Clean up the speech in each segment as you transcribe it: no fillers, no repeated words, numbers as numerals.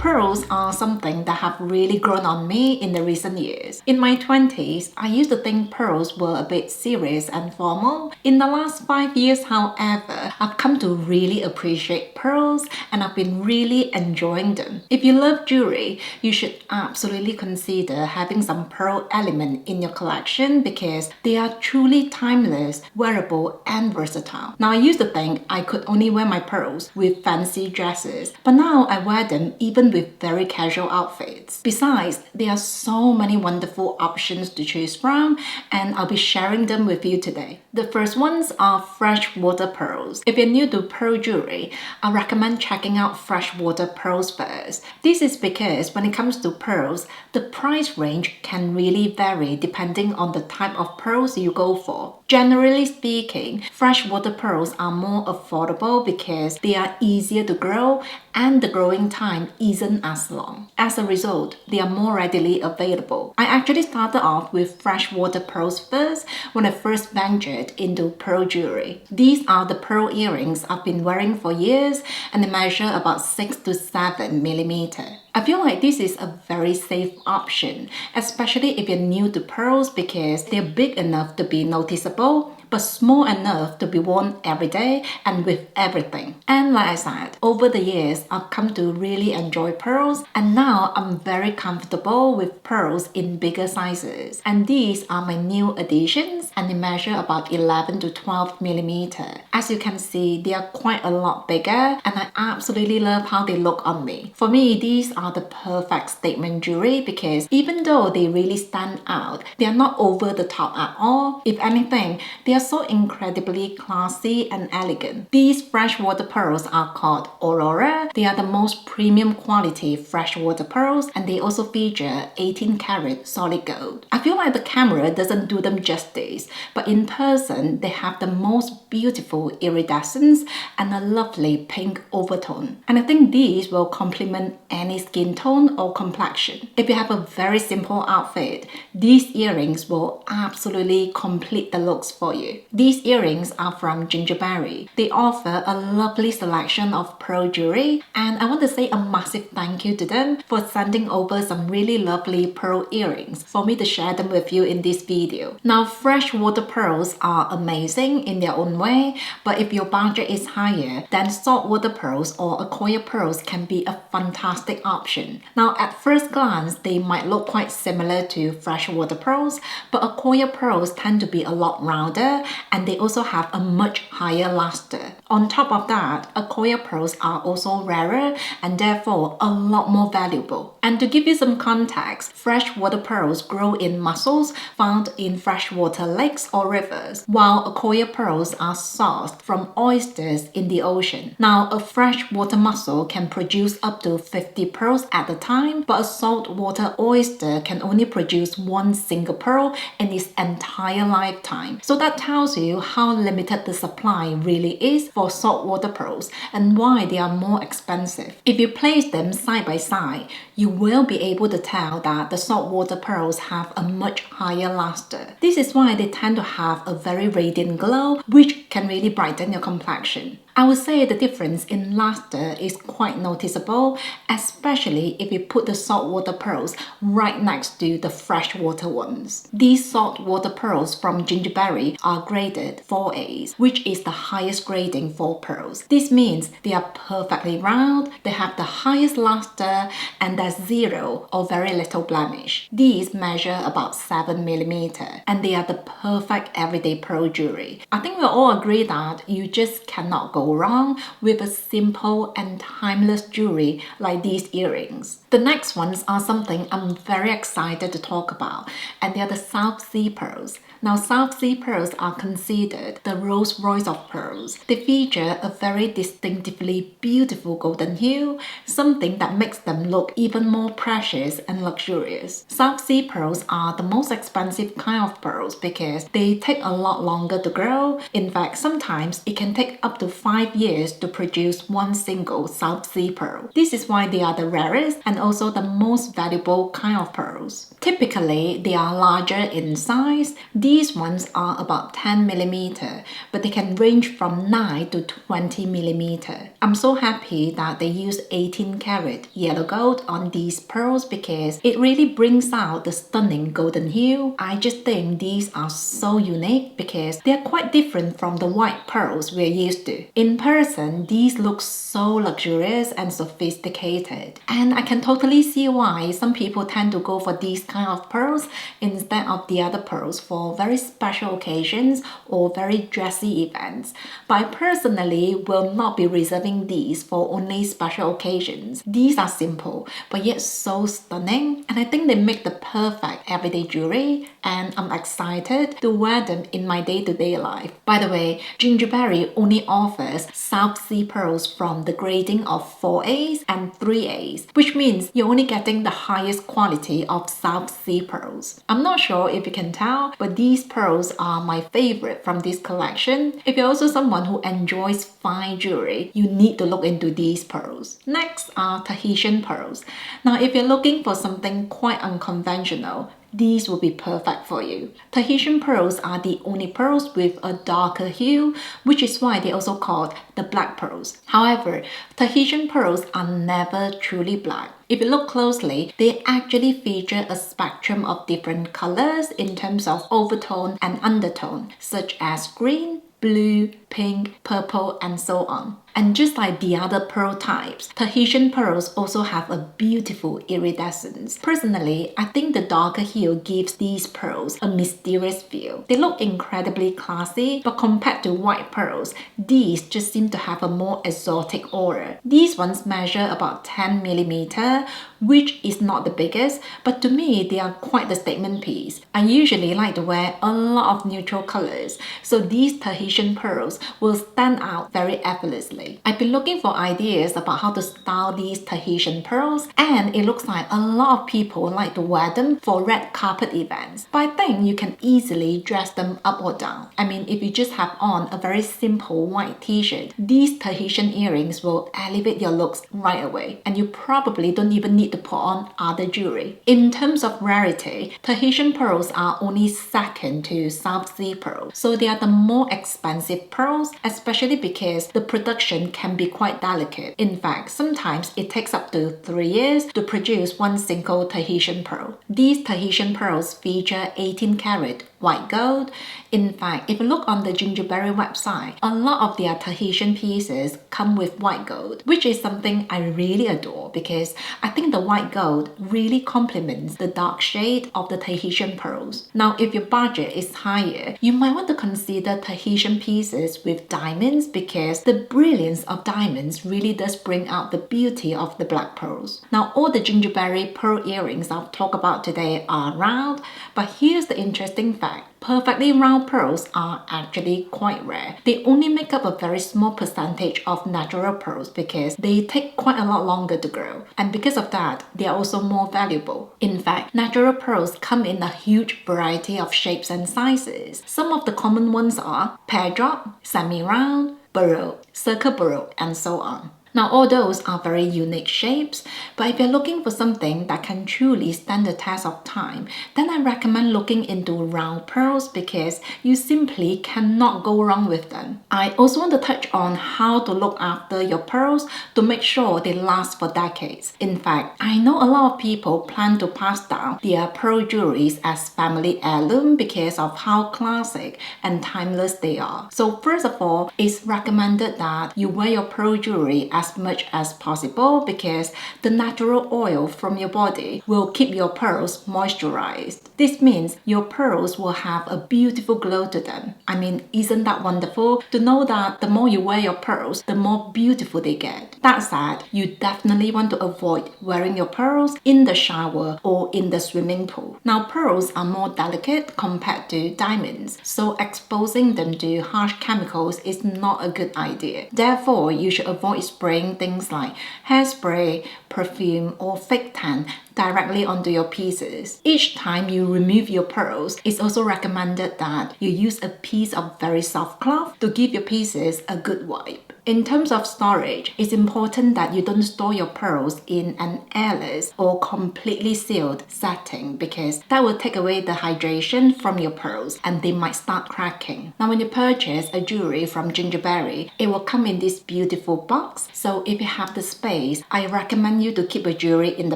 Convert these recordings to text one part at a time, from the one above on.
pearls are something that have really grown on me in the recent years. In my 20s, I used to think pearls were a bit serious and formal. In the last 5 years, however, I've come to really appreciate pearls and I've been really enjoying them. If you love jewelry, you should absolutely consider having some pearl element in your collection because they are truly timeless, wearable, and versatile. Now, I used to think I could only wear my pearls with fancy dresses, but now I wear them even with very casual outfits. Besides, there are so many wonderful options to choose from, and I'll be sharing them with you today. The first ones are freshwater pearls. If you're new to pearl jewelry, I recommend checking out freshwater pearls first. This is because when it comes to pearls, the price range can really vary depending on the type of pearls you go for. Generally speaking, freshwater pearls are more affordable because they are easier to grow and the growing time isn't as long. As a result, they are more readily available. I actually started off with freshwater pearls first when I first ventured into pearl jewelry. These are the pearl earrings I've been wearing for years and they measure about 6 to 7 millimeters. I feel like this is a very safe option, especially if you're new to pearls because they're big enough to be noticeable but small enough to be worn every day and with everything. And like I said, over the years, I've come to really enjoy pearls and now I'm very comfortable with pearls in bigger sizes. And these are my new additions and they measure about 11 to 12 millimeters. As you can see, they are quite a lot bigger and I absolutely love how they look on me. For me, these are the perfect statement jewelry because even though they really stand out, they are not over the top at all. If anything, they are so incredibly classy and elegant. These freshwater pearls are called Aurora. They are the most premium quality freshwater pearls and they also feature 18 karat solid gold. I feel like the camera doesn't do them justice, but in person they have the most beautiful iridescence and a lovely pink overtone. And I think these will complement any skin tone or complexion. If you have a very simple outfit, these earrings will absolutely complete the looks for you. These earrings are from GINGIBERI. They offer a lovely selection of pearl jewelry and I want to say a massive thank you to them for sending over some really lovely pearl earrings for me to share them with you in this video. Now, freshwater pearls are amazing in their own way, but if your budget is higher, then saltwater pearls or Akoya pearls can be a fantastic option. Now, at first glance, they might look quite similar to freshwater pearls, but Akoya pearls tend to be a lot rounder and they also have a much higher luster. On top of that, Akoya pearls are also rarer and therefore a lot more valuable. And to give you some context, freshwater pearls grow in mussels found in freshwater lakes or rivers, while Akoya pearls are sourced from oysters in the ocean. Now, a freshwater mussel can produce up to 50 pearls at a time, but a saltwater oyster can only produce one single pearl in its entire lifetime. So that tells you how limited the supply really is for saltwater pearls and why they are more expensive. If you place them side by side, you will be able to tell that the saltwater pearls have a much higher luster. This is why they tend to have a very radiant glow, which can really brighten your complexion. I would say the difference in luster is quite noticeable, especially if you put the saltwater pearls right next to the freshwater ones. These saltwater pearls from GINGIBERI are graded 4As, which is the highest grading for pearls. This means they are perfectly round, they have the highest luster, and there's zero or very little blemish. These measure about 7 millimeters, and they are the perfect everyday pearl jewelry. I think we'll all agree that you just cannot go wrong with a simple and timeless jewelry like these earrings. The next ones are something I'm very excited to talk about, and they are the South Sea pearls. Now, South Sea pearls are considered the Rolls Royce of pearls. They feature a very distinctively beautiful golden hue, something that makes them look even more precious and luxurious. South Sea pearls are the most expensive kind of pearls because they take a lot longer to grow. In fact, sometimes it can take up to 5 5 years to produce one single South Sea pearl. This is why they are the rarest and also the most valuable kind of pearls. Typically, they are larger in size. These ones are about 10 millimeter, but they can range from 9 to 20 millimeter. I'm so happy that they use 18 karat yellow gold on these pearls because it really brings out the stunning golden hue. I just think these are so unique because they are quite different from the white pearls we're used to. In person, these look so luxurious and sophisticated, and I can totally see why some people tend to go for these kind of pearls instead of the other pearls for very special occasions or very dressy events. But I personally will not be reserving these for only special occasions. These are simple but yet so stunning, and I think they make the perfect everyday jewelry, and I'm excited to wear them in my day-to-day life. By the way, GINGIBERI only offers South Sea pearls from the grading of 4As and 3As, which means you're only getting the highest quality of South Sea pearls. I'm not sure if you can tell, but these pearls are my favorite from this collection. If you're also someone who enjoys fine jewelry, you need to look into these pearls. Next are Tahitian pearls. Now, if you're looking for something quite unconventional, these will be perfect for you. Tahitian pearls are the only pearls with a darker hue, which is why they're also called the black pearls. However, Tahitian pearls are never truly black. If you look closely, they actually feature a spectrum of different colors in terms of overtone and undertone, such as green, blue, pink, purple, and so on. And just like the other pearl types, Tahitian pearls also have a beautiful iridescence. Personally, I think the darker hue gives these pearls a mysterious feel. They look incredibly classy, but compared to white pearls, these just seem to have a more exotic aura. These ones measure about 10 millimeter, which is not the biggest, but to me, they are quite the statement piece. I usually like to wear a lot of neutral colors, so these Tahitian pearls will stand out very effortlessly. I've been looking for ideas about how to style these Tahitian pearls, and it looks like a lot of people like to wear them for red carpet events. But I think you can easily dress them up or down. I mean, if you just have on a very simple white t-shirt, these Tahitian earrings will elevate your looks right away, and you probably don't even need to put on other jewelry. In terms of rarity, Tahitian pearls are only second to South Sea pearls, so they are the more expensive pearls, especially because the production can be quite delicate. In fact, sometimes it takes up to 3 years to produce one single Tahitian pearl. These Tahitian pearls feature 18 karat white gold. In fact, if you look on the GINGIBERI website, a lot of their Tahitian pieces come with white gold, which is something I really adore because I think the white gold really complements the dark shade of the Tahitian pearls. Now, if your budget is higher, you might want to consider Tahitian pieces with diamonds because the brilliance of diamonds really does bring out the beauty of the black pearls. Now, all the GINGIBERI pearl earrings I'll talk about today are round, but here's the interesting fact. Perfectly round pearls are actually quite rare. They only make up a very small percentage of natural pearls because they take quite a lot longer to grow. And because of that, they are also more valuable. In fact, natural pearls come in a huge variety of shapes and sizes. Some of the common ones are pear drop, semi-round, baroque, circle baroque, and so on. Now, all those are very unique shapes, but if you're looking for something that can truly stand the test of time, then I recommend looking into round pearls because you simply cannot go wrong with them. I also want to touch on how to look after your pearls to make sure they last for decades. In fact, I know a lot of people plan to pass down their pearl jewelries as family heirloom because of how classic and timeless they are. So first of all, it's recommended that you wear your pearl jewelry as much as possible because the natural oil from your body will keep your pearls moisturized. This means your pearls will have a beautiful glow to them. I mean, isn't that wonderful to know that the more you wear your pearls, the more beautiful they get? That said, you definitely want to avoid wearing your pearls in the shower or in the swimming pool. Now, pearls are more delicate compared to diamonds, so exposing them to harsh chemicals is not a good idea. Therefore, you should avoid spraying things like hairspray, perfume, or fake tan directly onto your pieces. Each time you remove your pearls, it's also recommended that you use a piece of very soft cloth to give your pieces a good wipe. In terms of storage, it's important that you don't store your pearls in an airless or completely sealed setting because that will take away the hydration from your pearls and they might start cracking. Now when you purchase a jewelry from GINGIBERI, it will come in this beautiful box. So if you have the space, I recommend you to keep a jewelry in the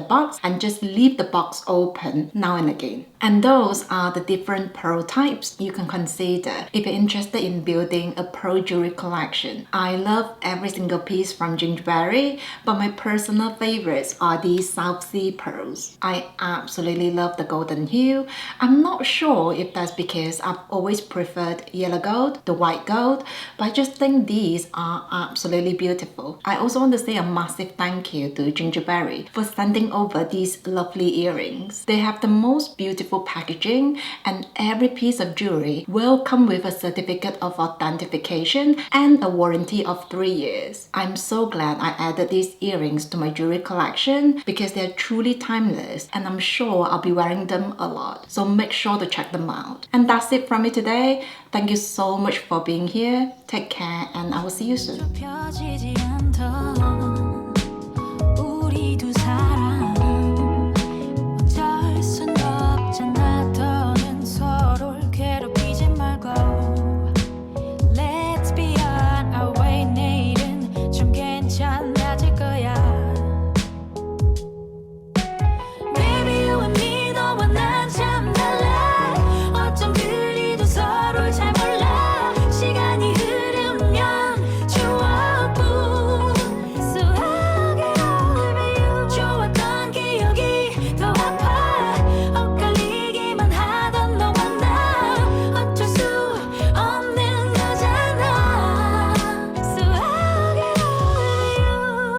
box and just leave the box open now and again. And those are the different pearl types you can consider if you're interested in building a pearl jewelry collection. I love every single piece from GINGIBERI, but my personal favorites are these South Sea pearls. I absolutely love the golden hue. I'm not sure if that's because I've always preferred yellow gold, the white gold, but I just think these are absolutely beautiful. I also want to say a massive thank you to GINGIBERI for sending over these lovely earrings. They have the most beautiful packaging and every piece of jewelry will come with a certificate of authentication and a warranty of 3 years. I'm so glad I added these earrings to my jewelry collection because they're truly timeless and I'm sure I'll be wearing them a lot. So make sure to check them out. And that's it from me today. Thank you so much for being here. Take care and I will see you soon.